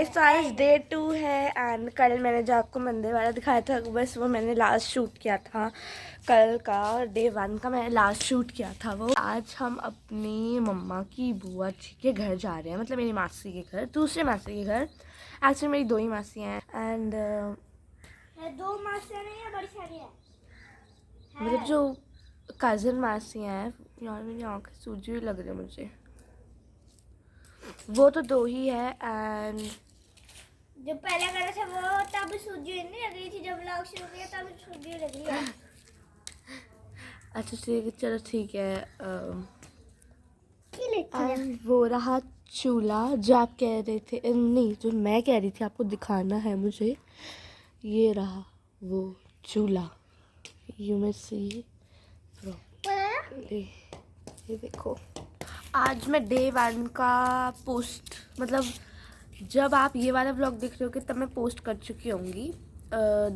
Guys, तो आज day 2 है एंड कल मैंने जो आपको मंदिर वाला दिखाया था बस वो मैंने लास्ट शूट किया था। कल का डे 1 का मैंने लास्ट शूट किया था वो। आज हम अपनी मम्मा की बुआ जी के घर जा रहे हैं, मतलब मेरी मासी के घर, दूसरे मासी के घर। एक्चुअली मेरी 2 ही मासियाँ हैं एंड 2 मासियाँ नहीं है, बड़ी सारी है। मतलब जो कज़न मासियाँ हैं यार, मेरी आँखें सूजी हुई लग रही है मुझे। वो तो 2 ही है एंड जो पहले करा था वो तब सूजी नहीं लग रही थी, जब व्लॉग शुरू किया तब सूजी लग रही है। अच्छा ठीक है, चलो ठीक है। वो रहा चूल्हा जो आप कह रहे थे, नहीं जो मैं कह रही थी आपको दिखाना है मुझे, ये रहा वो चूल्हा। यू में सी ये देखो। आज मैं डे 1 का पोस्ट, मतलब जब आप ये वाला व्लॉग देख रहे हो तब मैं पोस्ट कर चुकी होंगी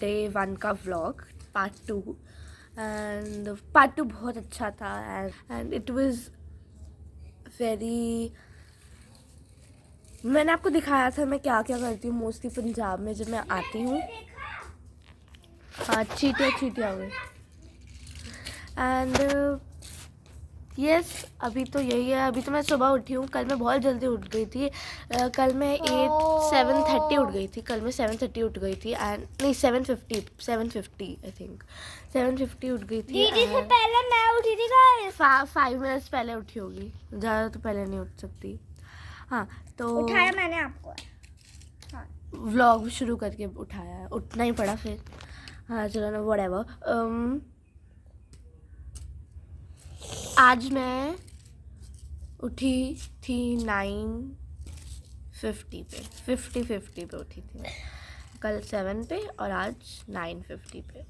डे 1 का व्लॉग पार्ट 2 एंड पार्ट 2 बहुत अच्छा था एंड इट वाज वेरी, मैंने आपको दिखाया था मैं क्या क्या करती हूँ मोस्टली पंजाब में जब मैं आती हूँ। हाँ, चीटियाँ हो गई एंड यस अभी तो यही है। अभी तो मैं सुबह उठी हूँ, कल मैं बहुत जल्दी उठ गई थी। कल मैं 7:30 उठ गई थी। कल मैं 7:30 उठ गई थी एंड नहीं 7:50 आई थिंक 7:50 उठ गई थी। दीदी से पहले मैं उठी थी गाइस। 5 मिनट्स पहले उठी होगी, ज़्यादा तो पहले नहीं उठ सकती। हाँ तो उठाया मैंने आपको। हाँ, व्लॉग शुरू करके उठाया है, उठना ही पड़ा फिर। हाँ चलो ना, व्हाटएवर। आज मैं उठी थी 9:50 पे, 50 पे उठी थी। कल 7 पे और आज 9:50 पे।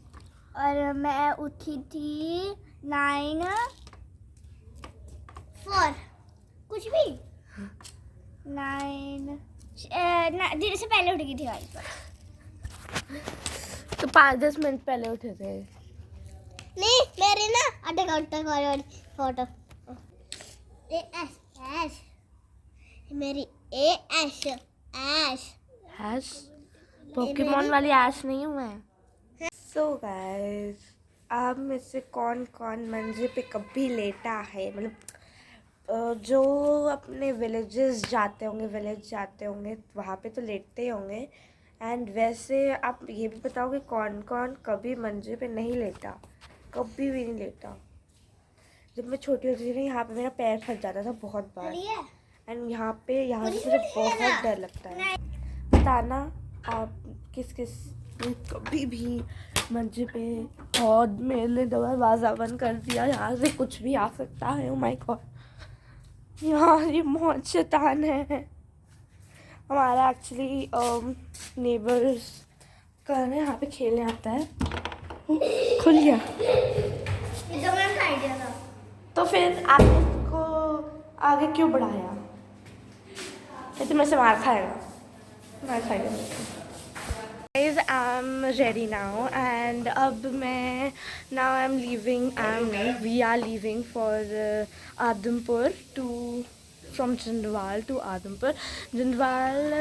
और मैं उठी थी 9:04 कुछ भी 9 दीदी से पहले उठ गई थी गाइस। तो 5-10 मिनट पहले उठे थे। नहीं मेरी ना आधे घंटे का फोटो एश मेरी एश हैश पोकेमॉन वाली ऐश नहीं हूँ मैं। सो गाइस, आप में से कौन कौन मंजिल पे कभी लेटा है, मतलब जो अपने विलेजेस जाते होंगे, विलेज जाते होंगे वहाँ पे तो लेटते ही होंगे। एंड वैसे आप ये भी बताओगे कौन कौन कभी मंजिल पे नहीं लेटा, कभी भी नहीं लेटा। जब मैं छोटी होती थी ना, यहाँ पे मेरा पैर फंस जाता था बहुत बार एंड यहाँ से मुझे बहुत डर लगता है। बताना आप किस किस ने कभी भी मंजिल पे और मेरे दरवाज़ा बंद कर दिया, यहाँ से कुछ भी आ सकता है। ओ माय गॉड, यहाँ ये बहुत शैतान है। हमारा एक्चुअली नेबर्स का ना यहाँ पे खेलने आता है। खुल गया तो फिर आपने इसको आगे क्यों बढ़ाया? ये तो मेरे से मार खाएगा, मार खाएगा। Guys, I'm ready now and अब मैं now I'm leaving. We are leaving for Adhampur to from Jindwal to Adhampur. जिंदवाल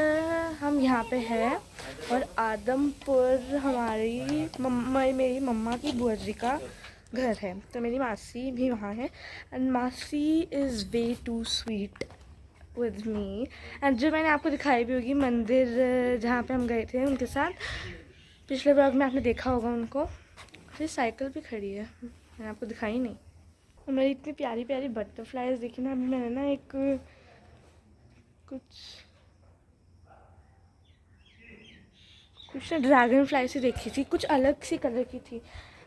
हम यहाँ पे हैं और आदमपुर मेरी मम्मा की बुआ जी का घर है। तो मेरी मासी भी वहाँ है एंड मासी is way too sweet with me. And जो मैंने आपको दिखाई भी होगी मंदिर जहाँ पे हम गए थे उनके साथ, पिछले ब्लॉग में आपने देखा होगा उनको। फिर साइकिल भी खड़ी है, मैंने आपको दिखाई नहीं। और मेरी इतनी प्यारी प्यारी बटरफ्लाइज देखी ना, अभी मैंने ना एक कुछ ना ड्रैगन फ्लाई सी देखी थी, कुछ अलग सी कलर की थी।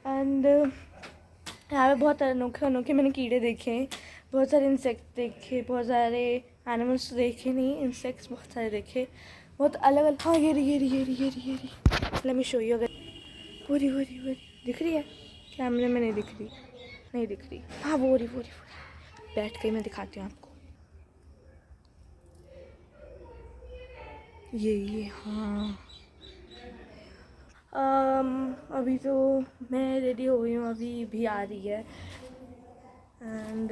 एंड यहाँ पे बहुत अनोखे अनोखे मैंने कीड़े देखे, बहुत सारे इंसेक्ट देखे, बहुत सारे एनिमल्स तो देखे नहीं, इंसेक्ट्स बहुत सारे देखे, बहुत अलग अलग। हाँ ये रही लेट मी शो यू। अगर वो रही दिख रही है कैमरे में, नहीं दिख रही। हाँ वो रही बैठ के मैं दिखाती हूँ आपको। ये हाँ। अभी तो मैं रेडी हो गई हूँ, अभी भी आ रही है एंड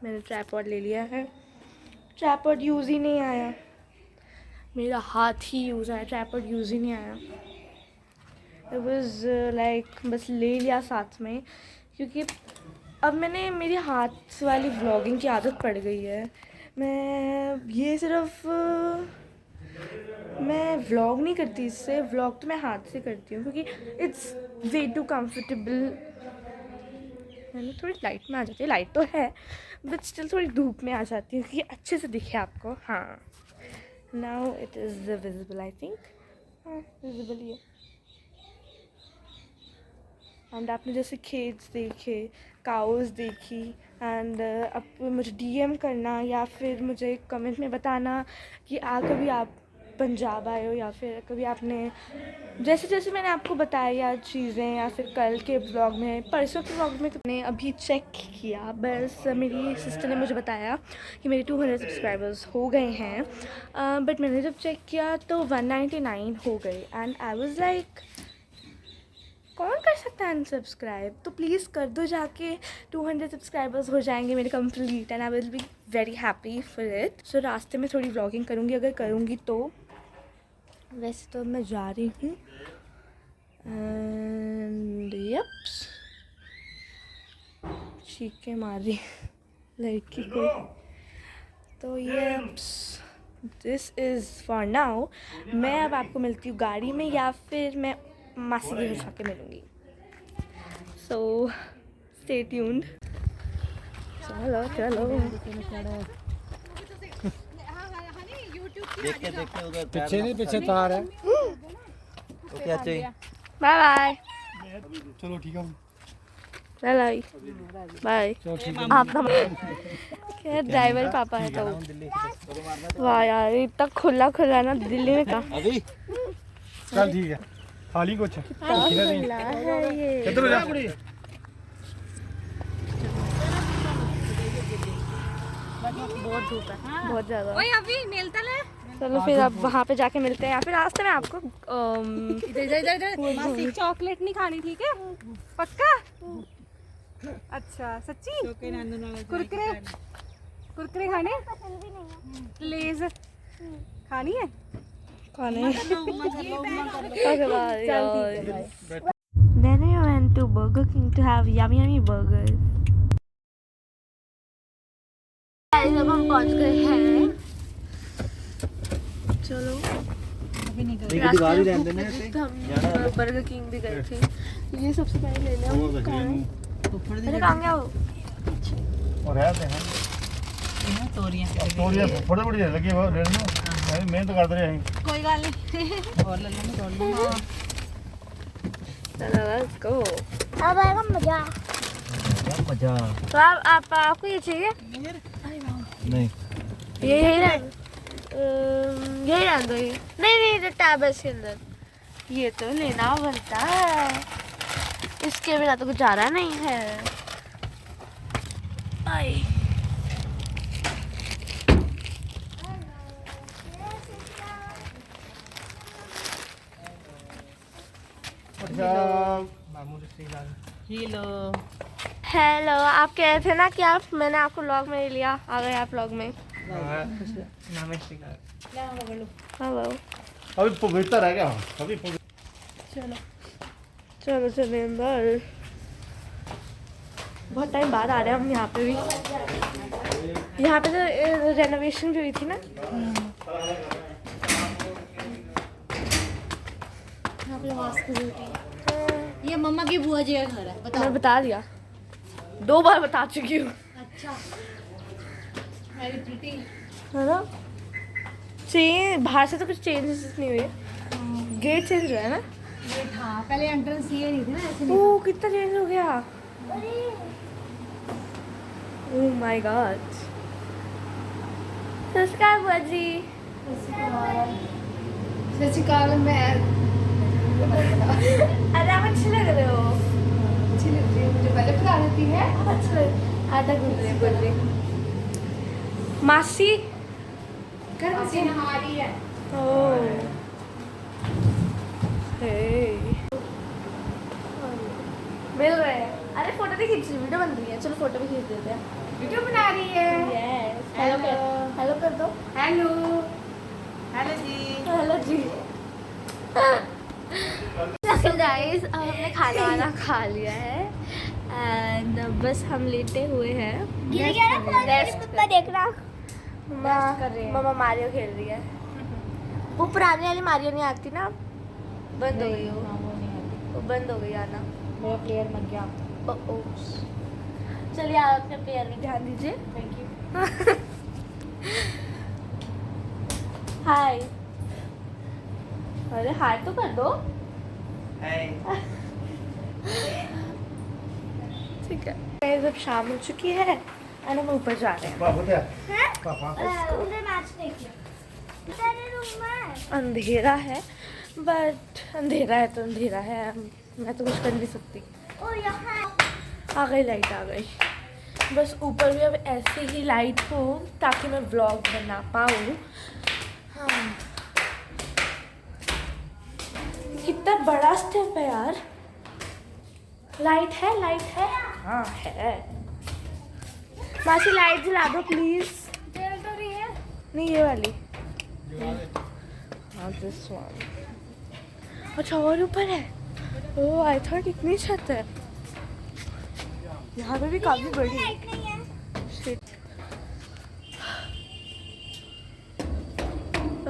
मैंने ट्राइपॉड ले लिया है। ट्राइपॉड यूज़ ही नहीं आया मेरा हाथ ही यूज़ आया, ट्राइपॉड यूज़ ही नहीं आया। इट वाज लाइक बस ले लिया साथ में, क्योंकि अब मैंने मेरी हाथ वाली व्लॉगिंग की आदत पड़ गई है। मैं ये सिर्फ मैं व्लॉग नहीं करती इससे, व्लॉग तो मैं हाथ से करती हूँ क्योंकि इट्स वे टू कंफर्टेबल। मैंने थोड़ी लाइट में आ जाती है, लाइट तो है बट स्टिल थोड़ी धूप में आ जाती है कि अच्छे से दिखे आपको। हाँ, now it is visible I think. हाँ, विजिबल ही है। एंड आपने जैसे खेत देखे, काउस देखी, एंड अब मुझे डीएम करना या फिर मुझे कमेंट में बताना कि कभी आप पंजाब आए हो, या फिर कभी आपने जैसे जैसे मैंने आपको बताया चीज़ें, या फिर कल के ब्लॉग में, परसों के ब्लॉग में मैंने अभी चेक किया, बस मेरी सिस्टर ने मुझे बताया कि मेरे 200 सब्सक्राइबर्स हो गए हैं। बट मैंने जब चेक किया तो 199 हो गए एंड आई वाज लाइक कौन कर सकता है अनसब्सक्राइब, तो प्लीज़ कर दो जाके। 200 सब्सक्राइबर्स हो जाएंगे मेरे complete and I will be very happy for it. So रास्ते में थोड़ी व्लॉगिंग करूँगी अगर करूँगी तो। वैसे तो मैं जा रही हूँ एंड यप्स चीखें मार रही लड़की को, तो यप्स दिस इज़ फॉर नाउ। मैं अब आपको मिलती हूँ गाड़ी में या फिर मैं मासी के घर जाके मिलूँगी। So stay tuned. चलो चलो पीछे नहीं, पीछे तार है। तो क्या चाहिए? Bye bye. चलो ठीक है, बाय बाय। चलो ठीक है। आप खैर ड्राइवर पापा है तो। वाह यार इतना खुला खुला ना दिल्ली में कहाँ अभी चल ठीक है, खाली कुछ खुला है ये। किधर जा बहुत धूप है, बहुत ज़्यादा। अभी मिलता है। चलो फिर अब वहाँ पे जाके मिलते हैं, या फिर रास्ते में आपको मासी चॉकलेट नहीं खानी, ठीक है? पक्का? अच्छा सच्ची? कुरकुरे कुरकुरे खाने? लेज खानी है? खाने। Then we went to Burger King to have yummy burgers. अब हम पहुंच गए हैं। चलो दिवार ही रहने देना ऐसे। हम बर्गर किंग भी गए थे, ये सबसे पहले ले लिया। अरे कहाँ गया वो? और रहते हैं तोरियां बड़े बड़ी लगी वो ले लो, मेहनत कर रहे हैं। कोई गल नहीं, और ले लेंगे और ले लेंगे। चलो लेट्स गो। अब आएगा मजा। क्या मजा। तो आपको ये चाहिए? नहीं यही रहने यही रहने दो। ये नहीं जो टैब है इसके अंदर, ये तो लेना बनता है, इसके बिना तो गुजारा नहीं है। आई हेलो, आप कह रहे थे ना कि आप, मैंने आपको व्लॉग में ले लिया, आ गए आप व्लॉग में। हेलो अभी पवित्र है क्या? अभी चलो चलो चले अंदर। बहुत टाइम बाद आ रहे हैं हम यहाँ पे भी। यहाँ पे तो रेनोवेशन भी हुई थी ना। यहाँ पे मास्क ये मम्मा की बुआ जी का घर है, बताओ। मैं बता दिया, 2 बार बता चुकी हूँ। अच्छा वेरी प्रीटी। है ना, चेंज बाहर से तो कुछ चेंजेस नहीं हुए, गेट चेंज हुआ है ना। ये हाँ, पहले एंट्रेंस ये नहीं थी ना, ऐसे नहीं। ओह कितना चेंज हो गया। Oh my God. नमस्कार बुआ जी। सत श्री अकाल। मैं अरे आप अच्छे लग रहे हो। अच्छी लगती है, मुझे पहले बता देती है। अच्छा लग आधा बोल रही मासी घर में से नहा रही है। ओह हे मिल रहे हैं। अरे फोटो भी खींच रही, वीडियो बन रही है। चलो फोटो भी खींच देते हैं। वीडियो बना रही है। यस हेलो कर दो। हेलो हेलो जी। So guys, अब हमने खाना वाना खा लिया है एंड बस हम लेटे हुए हैं। गिर गया ना फोन, मेरे पापा देख रहा। मम्मा मारियो खेल रही है। वो पुरानी वाली मारियो नहीं आती ना, बंद हो गई वो बंद हो गई आना। मेरा प्लेयर मर गया। चलिए आप अपने प्लेयर में ध्यान दीजिए। Thank you. हाय। अरे हाय तो कर दो। ठीक है गाइस, अब शाम हो चुकी है और हम ऊपर जा रहे हैं। पापा उधर मैच देखिए। तेरे रूम में अंधेरा है बट अंधेरा है तो अंधेरा है, मैं तो कुछ कर नहीं सकती। ओ यहाँ आ गई लाइट आ गई। बस ऊपर भी अब ऐसे ही लाइट हो ताकि मैं व्लॉग बना पाऊँ। हाँ, कितना बड़ा स्टेप है यार। लाइट है, लाइट है। हाँ है। मासी लाइट जला दो प्लीज। जल तो रही है। नहीं ये वाली। हाँ दिस वन। अच्छा और ऊपर है। ओह आई थॉट इतनी छत है। यहाँ पे भी काफी बड़ी है। लाइट नहीं है। Shit.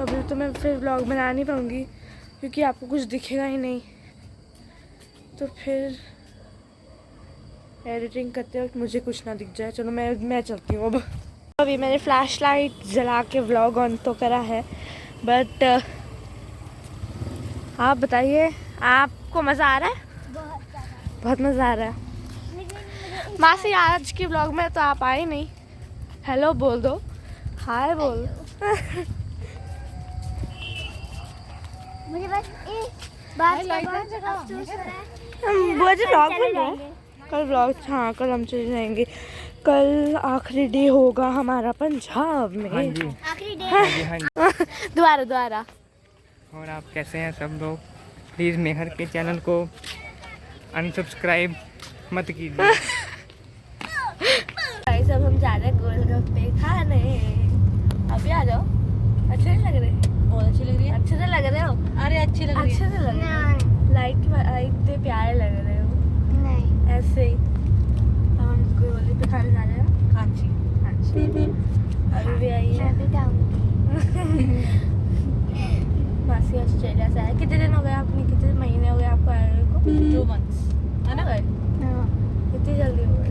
अभी तो मैं फिर व्लॉग बना नहीं पाऊंगी क्योंकि आपको कुछ दिखेगा ही नहीं, तो फिर एडिटिंग करते वक्त मुझे कुछ ना दिख जाए। चलो मैं चलती हूँ अब। अभी मैंने फ्लैश लाइट जला के व्लॉग ऑन तो करा है बट आप बताइए आपको मज़ा आ रहा है? बहुत ज्यादा। बहुत मज़ा आ रहा है। लेकिन मुझे मासी आज की व्लॉग में तो आप आए नहीं। हेलो बोल दो, हाय बोल। मुझे बस एक बात का बहुत अफसोस हो रहा है। वो आज व्लॉग चले बन रहा है। जाएंगे। कल व्लॉग, हाँ कल हम चले जाएंगे। कल आखिरी डे होगा हमारा पंजाब में। आखिरी डे। दोबारा दोबारा। और आप कैसे हैं सब लोग? प्लीज़ मेहर के चैनल को अनसब्सक्राइब मत कीजिए। गाइस अब हम जा रहे हैं गोलगप्पे खाने। अभी आ जाओ। अच्छे नहीं लग रहे? बहुत अच्छी लग रही है। अच्छे से लग रहे हो? अरे अच्छी लग रही अच्छे है। से लग रहे हो। लाइट इतने प्यारे लग रहे हो नहीं। ऐसे ही। अब हम गोलगप्पे खाने जा रहे हैं। हाँ जी। हाँ जी। अभी भी आई है। मैं भी जाऊंगी। मासी ऑस्ट्रेलिया से आए। कितने दिन हो गए आपने, कितने महीने हो गए आपको आए हुए को? 2 months है ना? कितनी जल्दी हो गए?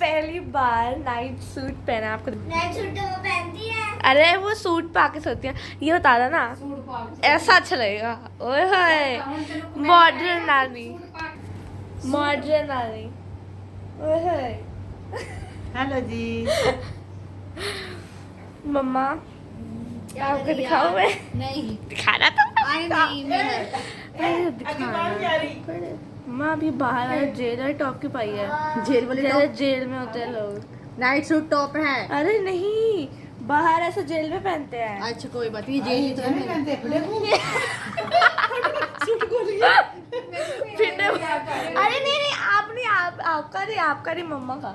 पहली बार नाइट सूट पहना आपको। नाइट सूट तो वो पहनती है। अरे वो सूट पा के सोती है। ये बता दो ना, ऐसा अच्छा लगेगा। ओए होए मॉडर्न नानी, मॉडर्न नानी। ओए होए। हेलो जी। मम्मा आपको दिखाऊं मैं? नहीं दिखाना तो आई नहीं मेहर। अरे दिखाना। मम्मा अभी बाहर आया, जेलर टॉप की पाई है। जेल वाले जैसे टॉप? जेल में होते हैं लोग। नाइट सूट टॉप है। अरे नहीं, बाहर ऐसे जेल में पहनते हैं। अच्छा कोई बात नहीं, जेल ही तो है। फिर अरे नहीं नहीं, आप नहीं, आपका नहीं, आपका नहीं, मम्मा का।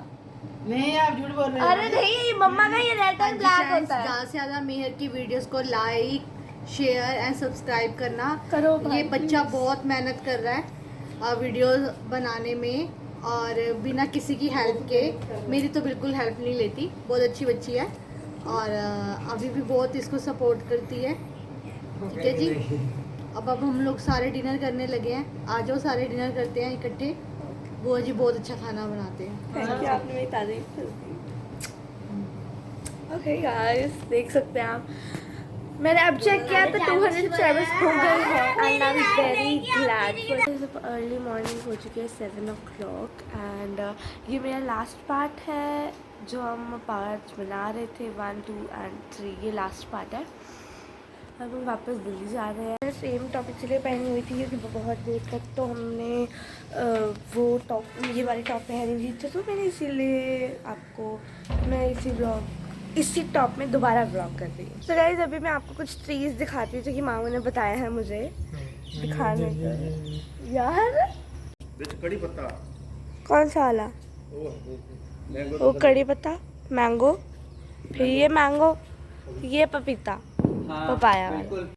नहीं आप झूठ बोल रहे अरे नहीं, ये मम्मा का ये रेड एंड ब्लैक होता है। ज़्यादा से ज़्यादा मेहर की वीडियोस को लाइक शेयर एंड सब्सक्राइब करना। करो ये बच्चा बहुत मेहनत कर रहा है वीडियोस बनाने में, और बिना किसी की हेल्प के। मेरी तो बिल्कुल हेल्प नहीं लेती, बहुत अच्छी बच्ची है और अभी भी बहुत इसको सपोर्ट करती है। ठीक है जी, अब हम लोग सारे डिनर करने लगे हैं। आ जाओ सारे डिनर करते हैं इकट्ठे। बुआ जी बहुत अच्छा खाना बनाते हैं। थैंक यू, आपने मेरी तारीफ कर दी। ओके गाइस, देख सकते हैं आप, मैंने अब चेक किया तो 200 सब्सक्राइबर्स हो गए हैं and I am very glad. Early morning हो चुकी है 7 o'clock एंड ये मेरा लास्ट पार्ट है जो हम पार्ट बना रहे थे 1, 2 and 3। ये लास्ट पार्ट है। अब हम वापस दिल्ली जा रहे हैं। सेम टॉप इसलिए पहनी हुई थी क्योंकि बहुत देर तक तो हमने वो टॉप, ये वाली टॉप पहनी थी, तो मैंने इसीलिए आपको मैं इसी टॉप में दोबारा ब्लॉग कर रही हूँ। तो गाइस अभी मैं आपको कुछ ट्रीज दिखाती हूँ जो कि मामू ने बताया है मुझे दिखाने को। यार कड़ी पत्ता कौन सा वाला? वो कड़ी पत्ता, मैंगो, फिर ये मैंगो, ये पपीता, पपाया वाला।